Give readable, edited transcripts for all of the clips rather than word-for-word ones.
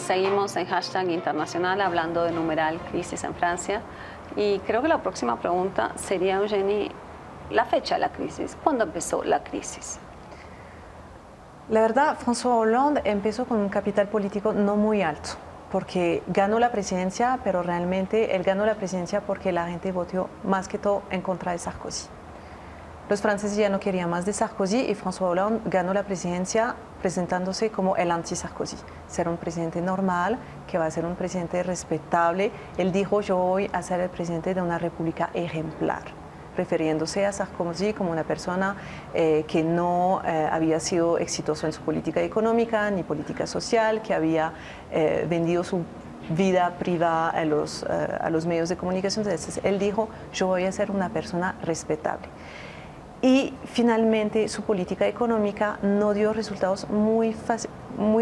seguimos en hashtag internacional hablando de numeral crisis en Francia. Y creo que la próxima pregunta sería, Eugenie, la fecha de la crisis. ¿Cuándo empezó la crisis? La verdad, François Hollande empezó con un capital político no muy alto, porque ganó la presidencia, pero realmente él ganó la presidencia porque la gente votó más que todo en contra de Sarkozy. Los franceses ya no querían más de Sarkozy y François Hollande ganó la presidencia presentándose como el anti-Sarkozy, ser un presidente normal, que va a ser un presidente respetable. Él dijo, yo voy a ser el presidente de una república ejemplar, refiriéndose a Sarkozy como una persona que no había sido exitoso en su política económica ni política social, que había vendido su vida privada a los medios de comunicación. Entonces él dijo, yo voy a ser una persona respetable. Y finalmente su política económica no dio resultados muy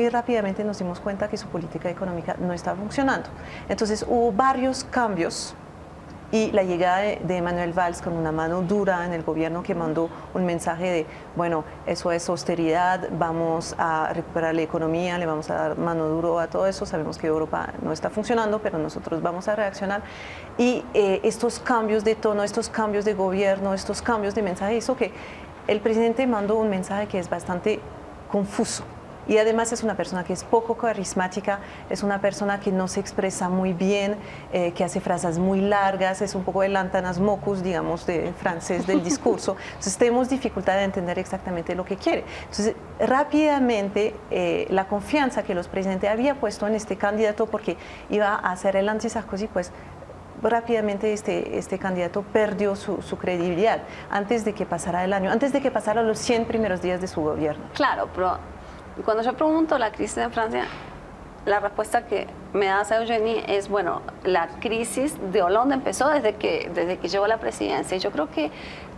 rápidamente nos dimos cuenta que su política económica no estaba funcionando. Entonces hubo varios cambios y la llegada de Manuel Valls con una mano dura en el gobierno que mandó un mensaje de, bueno, eso es austeridad, vamos a recuperar la economía, le vamos a dar mano duro a todo eso, sabemos que Europa no está funcionando, pero nosotros vamos a reaccionar. Y estos cambios de tono, estos cambios de gobierno, estos cambios de mensaje, hizo que el presidente mandó un mensaje que es bastante confuso. Y además es una persona que es poco carismática, es una persona que no se expresa muy bien, que hace frases muy largas, es un poco el Antanas Mocus, digamos, de francés del discurso. Entonces tenemos dificultad de entender exactamente lo que quiere. Entonces rápidamente la confianza que los presidentes habían puesto en este candidato porque iba a ser el anti-Sarkozy, pues rápidamente este candidato perdió su credibilidad antes de que pasara el año, antes de que pasara los 100 primeros días de su gobierno. Claro, pero cuando yo pregunto la crisis en Francia, la respuesta que me da Eugenie es, bueno, la crisis de Hollande empezó desde que llegó a la presidencia. Y yo creo que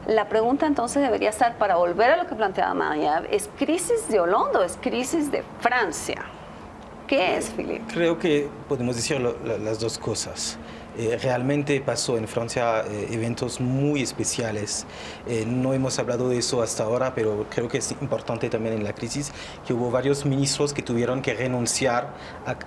la pregunta entonces debería estar, para volver a lo que planteaba María, ¿es crisis de Hollande o es crisis de Francia? ¿Qué es, Philippe? Creo que podemos decir las dos cosas. Realmente pasó en Francia eventos muy especiales. No hemos hablado de eso hasta ahora, pero creo que es importante también en la crisis que hubo varios ministros que tuvieron que renunciar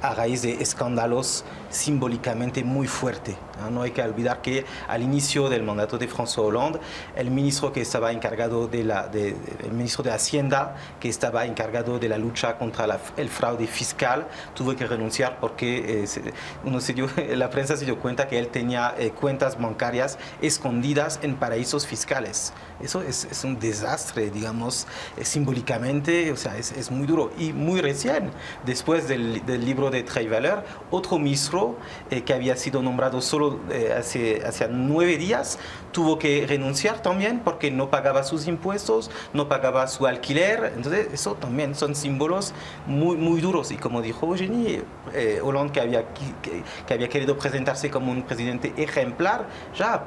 a raíz de escándalos simbólicamente muy fuertes. No hay que olvidar que al inicio del mandato de François Hollande, el ministro que estaba encargado el ministro de Hacienda, que estaba encargado de la lucha contra el fraude fiscal, tuvo que renunciar porque la prensa se dio cuenta que él tenía cuentas bancarias escondidas en paraísos fiscales. Eso es un desastre, digamos, simbólicamente, o sea, es muy duro. Y muy recién, después del libro de Trayvaller, otro ministro que había sido nombrado solo hace 9 días, tuvo que renunciar también porque no pagaba sus impuestos, no pagaba su alquiler. Entonces, eso también son símbolos muy duros. Y como dijo Eugenie, Hollande, que había querido presentarse como un presidente ejemplar, ya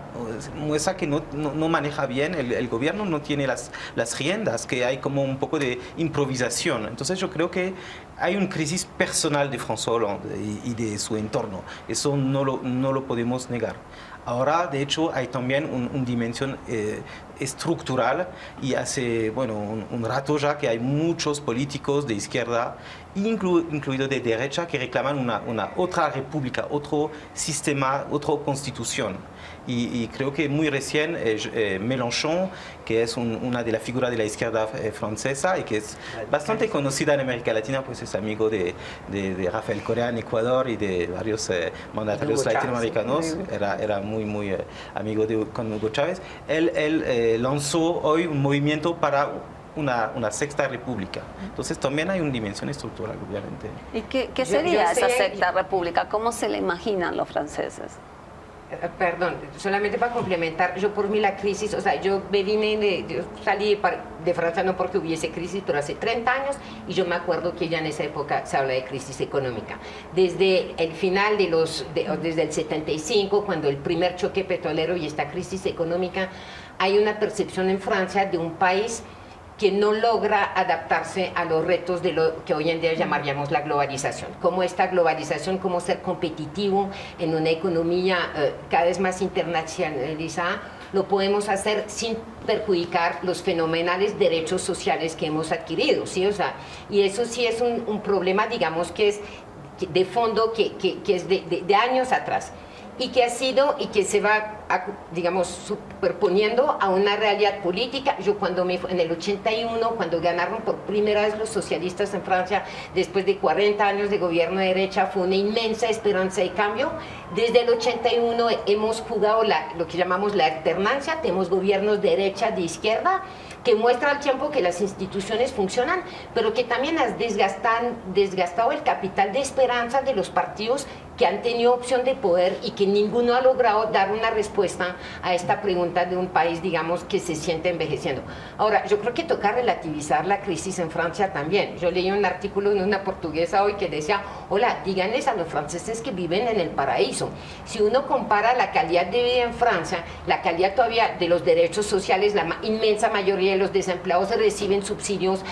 muestra que no maneja bien el gobierno, no tiene las riendas, que hay como un poco de improvisación. Entonces yo creo que hay una crisis personal de François Hollande y de su entorno. Eso no lo podemos negar. Ahora, de hecho, hay también una dimensión estructural y hace un rato ya que hay muchos políticos de izquierda, incluido de derecha, que reclaman una otra república, otro sistema, otra constitución. Y creo que muy recién Mélenchon, que es una de las figuras de la izquierda francesa y que es bastante conocida en América Latina, pues es amigo de Rafael Correa en Ecuador y de varios mandatarios latinoamericanos, era muy amigo con Hugo Chávez. Él lanzó hoy un movimiento para una sexta república. Entonces también hay una dimensión estructural, obviamente. ¿Y qué sería esa sexta república? ¿Cómo se la imaginan los franceses? Perdón, solamente para complementar, yo por mí la crisis, o sea, yo salí de Francia no porque hubiese crisis, pero hace 30 años, y yo me acuerdo que ya en esa época se habla de crisis económica. Desde el final desde el 75, cuando el primer choque petrolero y esta crisis económica, hay una percepción en Francia de un país que no logra adaptarse a los retos de lo que hoy en día llamaríamos la globalización. Cómo esta globalización, cómo ser competitivo en una economía cada vez más internacionalizada, lo podemos hacer sin perjudicar los fenomenales derechos sociales que hemos adquirido, ¿sí? O sea, y eso sí es un problema, digamos, que de fondo que es de años atrás y que ha sido y que se va, digamos, superponiendo a una realidad política. Yo en el 81, cuando ganaron por primera vez los socialistas en Francia, después de 40 años de gobierno de derecha, fue una inmensa esperanza de cambio. Desde el 81 hemos jugado lo que llamamos la alternancia, tenemos gobiernos de derecha, de izquierda, que muestra al tiempo que las instituciones funcionan, pero que también has desgastado el capital de esperanza de los partidos que han tenido opción de poder y que ninguno ha logrado dar una respuesta a esta pregunta de un país, digamos, que se siente envejeciendo. Ahora, yo creo que toca relativizar la crisis en Francia también. Yo leí un artículo de una portuguesa hoy que decía, hola, díganles a los franceses que viven en el paraíso. Si uno compara la calidad de vida en Francia, la calidad todavía de los derechos sociales, la inmensa mayoría de los desempleados reciben subsidios,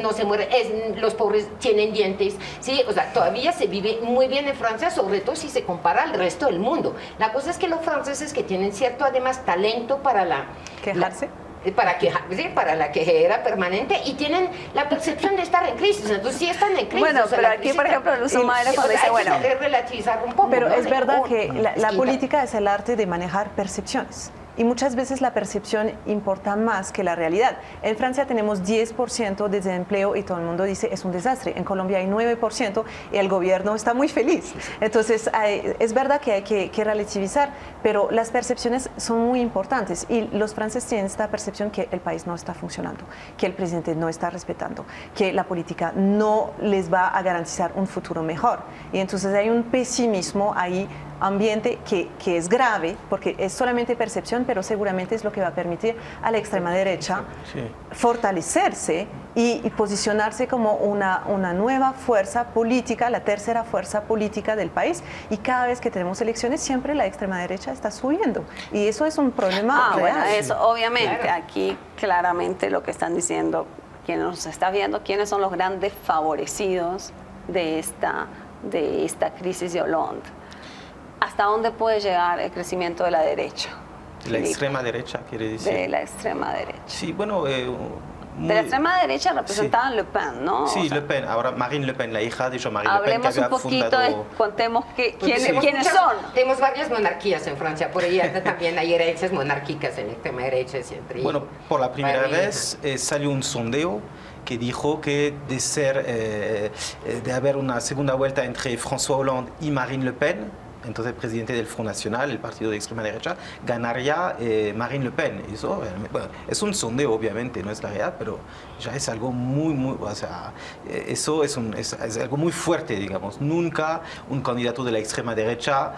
no se mueren, los pobres tienen dientes, ¿sí? O sea, todavía se vive muy bien en Francia, sobre todo si se compara al resto del mundo. La cosa es que los franceses, que tienen cierto además talento para quejarse, para la quejera permanente, y tienen la percepción de estar en crisis. Entonces sí están en crisis. Bueno, pero aquí, por ejemplo, el uso madre cuando dice, bueno, es relativizar un poco. Pero ¿no? es verdad que la política es el arte de manejar percepciones. Y muchas veces la percepción importa más que la realidad. En Francia tenemos 10% de desempleo y todo el mundo dice es un desastre. En Colombia hay 9% y el gobierno está muy feliz. Entonces, es verdad que hay que relativizar, pero las percepciones son muy importantes y los franceses tienen esta percepción que el país no está funcionando, que el presidente no está respetando, que la política no les va a garantizar un futuro mejor. Y entonces hay un pesimismo ahí ambiente que es grave, porque es solamente percepción, pero seguramente es lo que va a permitir a la extrema derecha fortalecerse y posicionarse como una nueva fuerza política, la tercera fuerza política del país. Y cada vez que tenemos elecciones, siempre la extrema derecha está subiendo. Y eso es un problema real. Bueno, eso obviamente, claro. Aquí claramente lo que están diciendo, quien nos está viendo, quiénes son los grandes favorecidos de esta crisis de Hollande. ¿Hasta dónde puede llegar el crecimiento de la derecha? De la extrema derecha, quiere decir. De la extrema derecha. Sí, bueno... de la extrema derecha representaban Le Pen, ¿no? Sí, Le Pen. Ahora Marine Le Pen, la hija de Jean-Marie Le Pen, que había un poquito fundado... contemos quiénes son. Tenemos varias monarquías en Francia, por ahí también hay herencias monárquicas en la extrema derecha siempre. Bueno, por la primera vez salió un sondeo que dijo que de haber una segunda vuelta entre François Hollande y Marine Le Pen, entonces presidente del Front National, el partido de extrema derecha, ganaría Marine Le Pen. Eso, bueno, es un sondeo, obviamente, no es la realidad, pero ya es algo muy, o sea, eso es algo muy fuerte, digamos. Nunca un candidato de la extrema derecha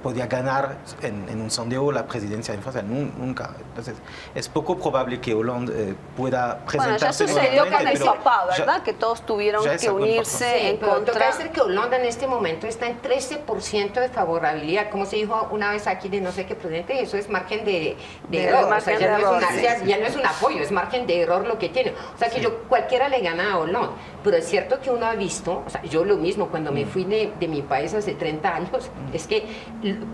podía ganar en un sondeo la presidencia en Francia, nunca. Entonces, es poco probable que Hollande pueda presentarse. Bueno, ya sucedió con el papá, ¿verdad? Que todos tuvieron que unirse en contra. Toca decir que Hollande en este momento está en 13% de favorabilidad, como se dijo una vez aquí de no sé qué presidente, eso es margen de error, o sea, ya no es un apoyo, es margen de error lo que tiene, o sea que cualquiera le gana a Hollande, pero es cierto que uno ha visto, o sea, yo lo mismo cuando me fui de mi país hace 30 años, es que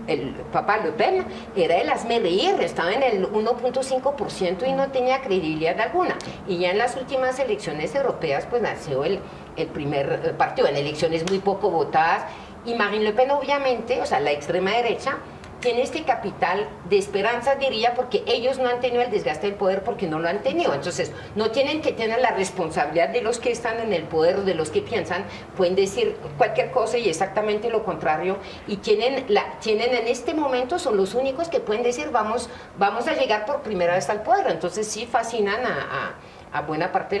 el papá Le Pen era el hazme reír, estaba en el 1.5% y no tenía credibilidad alguna, y ya en las últimas elecciones europeas pues nació el primer partido, en elecciones muy poco votadas. Y Marine Le Pen, obviamente, o sea, la extrema derecha, tiene este capital de esperanza, diría, porque ellos no han tenido el desgaste del poder porque no lo han tenido. Entonces, no tienen que tener la responsabilidad de los que están en el poder, de los que piensan, pueden decir cualquier cosa y exactamente lo contrario. Y tienen en este momento, son los únicos que pueden decir, vamos a llegar por primera vez al poder. Entonces, sí fascinan a buena parte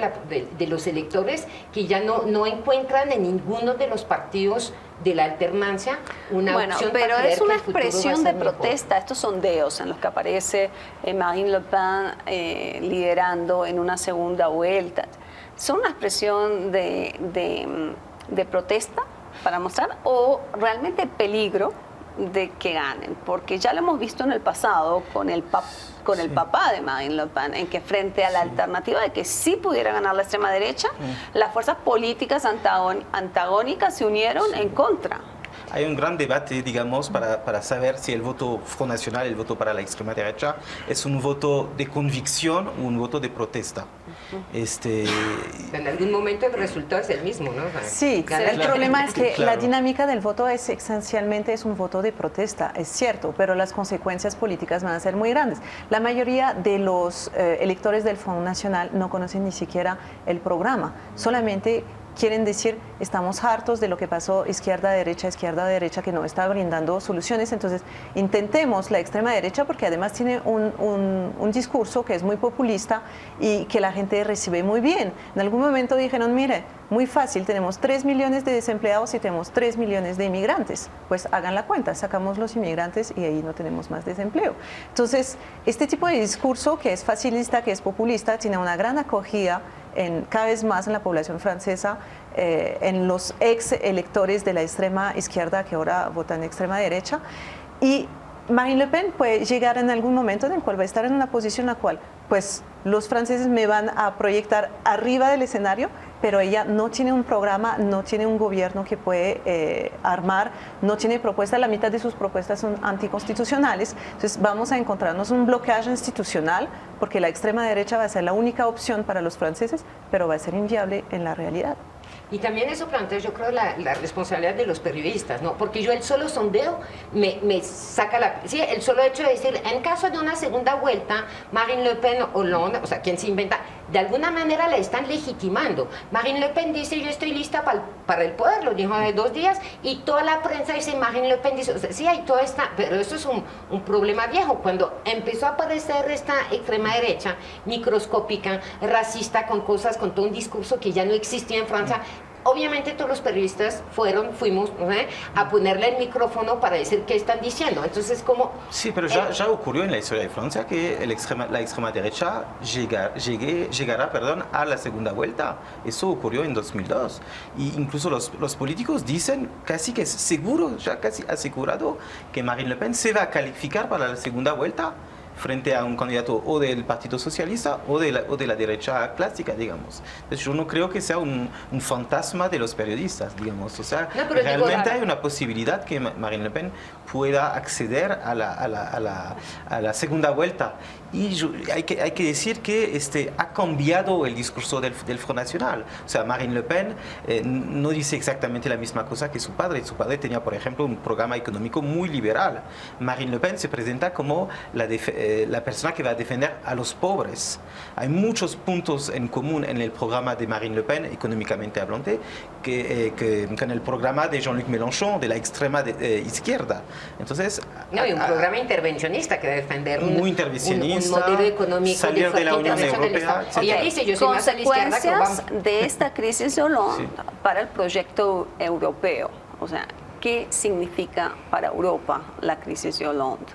de los electores que ya no encuentran en ninguno de los partidos de la alternancia una opción. Pero para es una expresión de protesta, estos sondeos en los que aparece Marine Le Pen liderando en una segunda vuelta. ¿Son una expresión de protesta para mostrar o realmente peligro de que ganen? Porque ya lo hemos visto en el pasado con el papá de Marine Le Pen, en que frente a la alternativa de que sí pudiera ganar la extrema derecha, las fuerzas políticas antagónicas se unieron en contra. hay un gran debate, digamos, para saber si el voto Front Nacional, el voto para la extrema derecha, es un voto de convicción o un voto de protesta. En algún momento el resultado es el mismo, ¿no? Sí, el problema es que la dinámica del voto es esencialmente un voto de protesta, es cierto, pero las consecuencias políticas van a ser muy grandes. La mayoría de los electores del Front Nacional no conocen ni siquiera el programa, solamente quieren decir, estamos hartos de lo que pasó izquierda, derecha, que no está brindando soluciones, entonces intentemos la extrema derecha porque además tiene un discurso que es muy populista y que la gente recibe muy bien. En algún momento dijeron, mire, muy fácil, tenemos 3 millones de desempleados y tenemos 3 millones de inmigrantes, pues hagan la cuenta, sacamos los inmigrantes y ahí no tenemos más desempleo. Entonces, este tipo de discurso que es facilista, que es populista, tiene una gran acogida cada vez más en la población francesa, en los ex electores de la extrema izquierda que ahora votan extrema derecha, y Marine Le Pen puede llegar en algún momento en el cual va a estar en una posición en la cual pues los franceses me van a proyectar arriba del escenario, pero ella no tiene un programa, no tiene un gobierno que puede armar, no tiene propuestas, la mitad de sus propuestas son anticonstitucionales, entonces vamos a encontrarnos un bloqueo institucional porque la extrema derecha va a ser la única opción para los franceses, pero va a ser inviable en la realidad. Y también eso plantea, yo creo, la responsabilidad de los periodistas, ¿no? Porque yo el solo sondeo me saca sí, el solo hecho de decir, en caso de una segunda vuelta, Marine Le Pen, Hollande, o sea, quien se inventa, de alguna manera la están legitimando. Marine Le Pen dice, yo estoy lista para el poder, lo dijo hace 2 días, y toda la prensa dice, Marine Le Pen dice, o sea, sí, hay toda esta, pero eso es un problema viejo. Cuando empezó a aparecer esta extrema derecha, microscópica, racista, con cosas, con todo un discurso que ya no existía en Francia, obviamente todos los periodistas fuimos a ponerle el micrófono para decir qué están diciendo. Entonces, como... Sí, pero ya ocurrió en la historia de Francia que la extrema derecha llegará a la segunda vuelta. Eso ocurrió en 2002. Y incluso los políticos dicen casi que es seguro, ya casi asegurado, que Marine Le Pen se va a calificar para la segunda vuelta frente a un candidato o del Partido Socialista o de la derecha clásica, digamos. Entonces, yo no creo que sea un fantasma de los periodistas, digamos. O sea, no, realmente hay una posibilidad que Marine Le Pen pueda acceder a la segunda vuelta. Y hay que decir que ha cambiado el discurso del Front Nacional. O sea, Marine Le Pen no dice exactamente la misma cosa que su padre. Su padre tenía, por ejemplo, un programa económico muy liberal. Marine Le Pen se presenta como la persona que va a defender a los pobres. Hay muchos puntos en común en el programa de Marine Le Pen, económicamente hablando, que con el programa de Jean-Luc Mélenchon, de la extrema izquierda. Entonces, no, y un programa intervencionista que defender muy intervencionista, un modelo económico salir de la Unión Europea. Ella dice, yo soy más a la izquierda que Obama. De esta crisis de Hollande para el proyecto europeo, o sea, ¿qué significa para Europa la crisis de Hollande?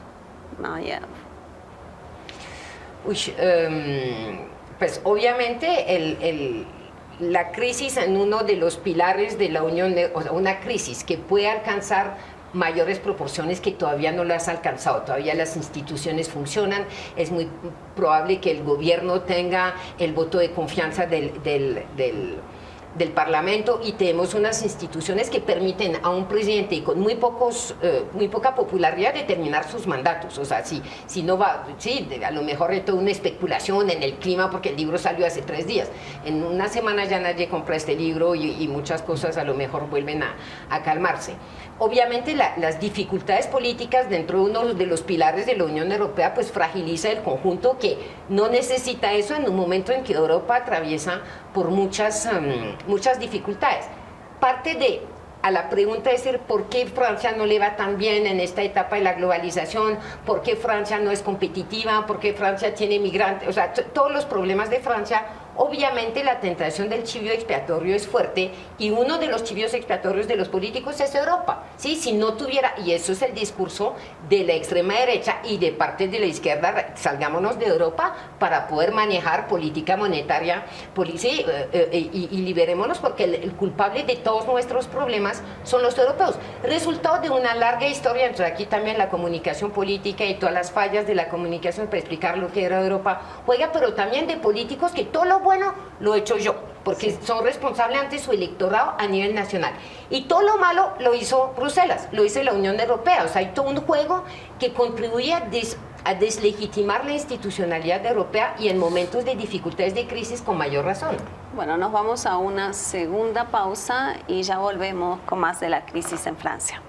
Pues obviamente la crisis en uno de los pilares de la Unión, o sea, una crisis que puede alcanzar mayores proporciones que todavía no las ha alcanzado, todavía las instituciones funcionan, es muy probable que el gobierno tenga el voto de confianza del Parlamento y tenemos unas instituciones que permiten a un presidente con muy poca popularidad determinar sus mandatos. O sea, si no va, sí, a lo mejor hay toda una especulación en el clima porque el libro salió hace 3 días. En una semana ya nadie compra este libro y muchas cosas a lo mejor vuelven a calmarse. Obviamente las dificultades políticas dentro de uno de los pilares de la Unión Europea pues fragiliza el conjunto que no necesita eso en un momento en que Europa atraviesa por muchas dificultades. Parte a la pregunta de decir por qué Francia no le va tan bien en esta etapa de la globalización, por qué Francia no es competitiva, por qué Francia tiene migrantes, o sea, todos los problemas de Francia. Obviamente la tentación del chivo expiatorio es fuerte y uno de los chivos expiatorios de los políticos es Europa. ¿Sí? Si no tuviera, y eso es el discurso de la extrema derecha y de parte de la izquierda, salgámonos de Europa para poder manejar política monetaria y liberémonos porque el culpable de todos nuestros problemas son los europeos. Resultado de una larga historia, entonces aquí también la comunicación política y todas las fallas de la comunicación para explicar lo que era Europa juega, pero también de políticos que todo lo bueno lo he hecho yo, porque son responsables ante su electorado a nivel nacional. Y todo lo malo lo hizo Bruselas, lo hizo la Unión Europea. O sea, hay todo un juego que contribuye a deslegitimar la institucionalidad europea y en momentos de dificultades de crisis con mayor razón. Bueno, nos vamos a una segunda pausa y ya volvemos con más de la crisis en Francia.